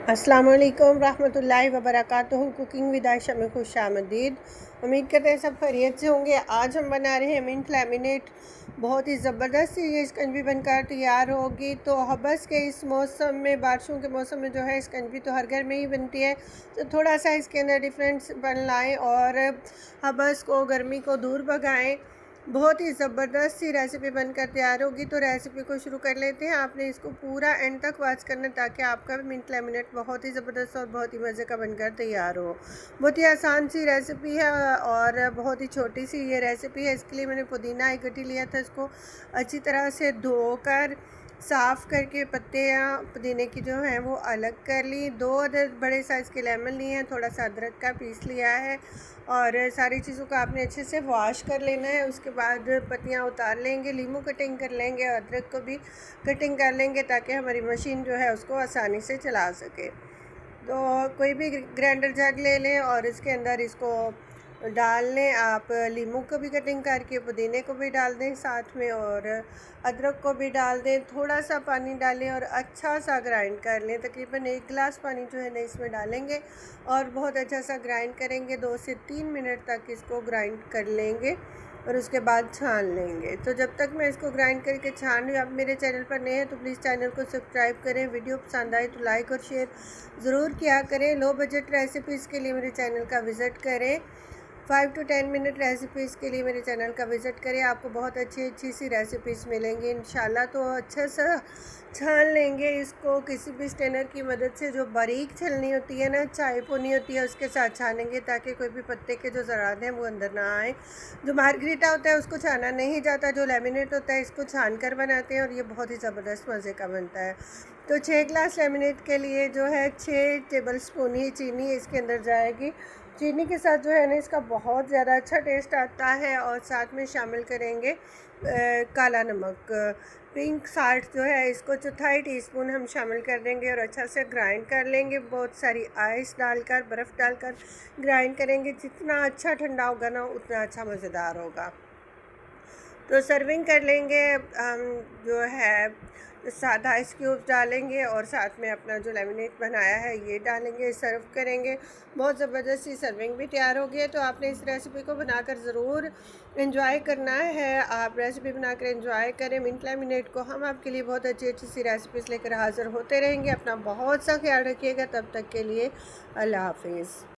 अस्सलाम वालेकुम रहमतुल्लाहि व बरकातुहू। कुकिंग विद आयशा में खुशामदीद। उम्मीद करते हैं सब खैरियत से होंगे। आज हम बना रहे हैं मिंट लेमिनेट। बहुत ही ज़बरदस्त ये स्कंजी बनकर तैयार होगी। तो हबस के इस मौसम में, बारिशों के मौसम में जो है स्कंजी तो हर घर में ही बनती है, तो थोड़ा सा इसके अंदर डिफरेंस बन लाएँ और हबस को, गर्मी को दूर भगाएँ। बहुत ही ज़बरदस्त सी रेसिपी बनकर तैयार होगी। तो रेसिपी को शुरू कर लेते हैं। आपने इसको पूरा एंड तक वॉच करना ताकि आपका भी मिंट लेमिनेट बहुत ही ज़बरदस्त और बहुत ही मज़े का बनकर तैयार हो। बहुत ही आसान सी रेसिपी है और बहुत ही छोटी सी ये रेसिपी है। इसके लिए मैंने पुदीना एक गड्डी लिया था, इसको अच्छी तरह से धोकर साफ़ करके पत्तियाँ पुदीने की जो हैं वो अलग कर ली। 2 अदद बड़े साइज़ के लेमन लिए हैं, थोड़ा सा अदरक का पीस लिया है और सारी चीज़ों को आपने अच्छे से वॉश कर लेना है। उसके बाद पत्तियाँ उतार लेंगे, लीमू कटिंग कर लेंगे और अदरक को भी कटिंग कर लेंगे ताकि हमारी मशीन जो है उसको आसानी से चला सके। तो कोई भी ग्राइंडर जग ले लें और इसके अंदर इसको डाल लें। आप लीमू को भी कटिंग करके पुदीने को भी डाल दें साथ में और अदरक को भी डाल दें। थोड़ा सा पानी डालें और अच्छा सा ग्राइंड कर लें। तकरीबन 1 गिलास पानी जो है ना इसमें डालेंगे और बहुत अच्छा सा ग्राइंड करेंगे। 2 से 3 मिनट तक इसको ग्राइंड कर लेंगे और उसके बाद छान लेंगे। तो जब तक मैं इसको ग्राइंड करके छान रही हूँ, आप मेरे चैनल पर नए हैं तो प्लीज़ चैनल को सब्सक्राइब करें। वीडियो पसंद आए तो लाइक और शेयर ज़रूर किया करें। लो बजट रेसिपीज़ के लिए मेरे चैनल का विज़िट करें। 5 to 10 मिनट रेसिपीज़ के लिए मेरे चैनल का विज़िट करें। आपको बहुत अच्छी सी रेसिपीज़ मिलेंगी इंशाल्लाह। तो अच्छा सा छान लेंगे इसको किसी भी स्टेनर की मदद से। जो बारीक छलनी होती है ना, चाय पोनी होती है, उसके साथ छानेंगे ताकि कोई भी पत्ते के जो ज़रात हैं वो अंदर ना आए। जो मार्गरीटा होता है उसको छाना नहीं जाता, जो लेमिनेट होता है इसको छान कर बनाते हैं और ये बहुत ही ज़बरदस्त मज़े का बनता है। तो 6 ग्लास लेमिनेट के लिए जो है 6 टेबल स्पून ही चीनी इसके अंदर जाएगी। चीनी के साथ जो है ना इसका बहुत ज़्यादा अच्छा टेस्ट आता है। और साथ में शामिल करेंगे काला नमक, पिंक साल्ट जो है इसको 1/4 टीस्पून हम शामिल कर देंगे और अच्छा से ग्राइंड कर लेंगे। बहुत सारी आइस डालकर, बर्फ़ डालकर ग्राइंड करेंगे। जितना अच्छा ठंडा होगा ना उतना अच्छा मज़ेदार होगा। तो सर्विंग कर लेंगे। हम जो है सादा आइस क्यूब्स डालेंगे और साथ में अपना जो लेमिनेट बनाया है ये डालेंगे, सर्व करेंगे। बहुत ज़बरदस्त सी सर्विंग भी तैयार हो गई है। तो आपने इस रेसिपी को बनाकर ज़रूर एंजॉय करना है। आप रेसिपी बनाकर एंजॉय करें। मिंट लेमिनेट को हम आपके लिए बहुत अच्छी सी रेसिपीज़ लेकर हाज़िर होते रहेंगे। अपना बहुत सा ख्याल रखिएगा। तब तक के लिए अल्लाह हाफिज़।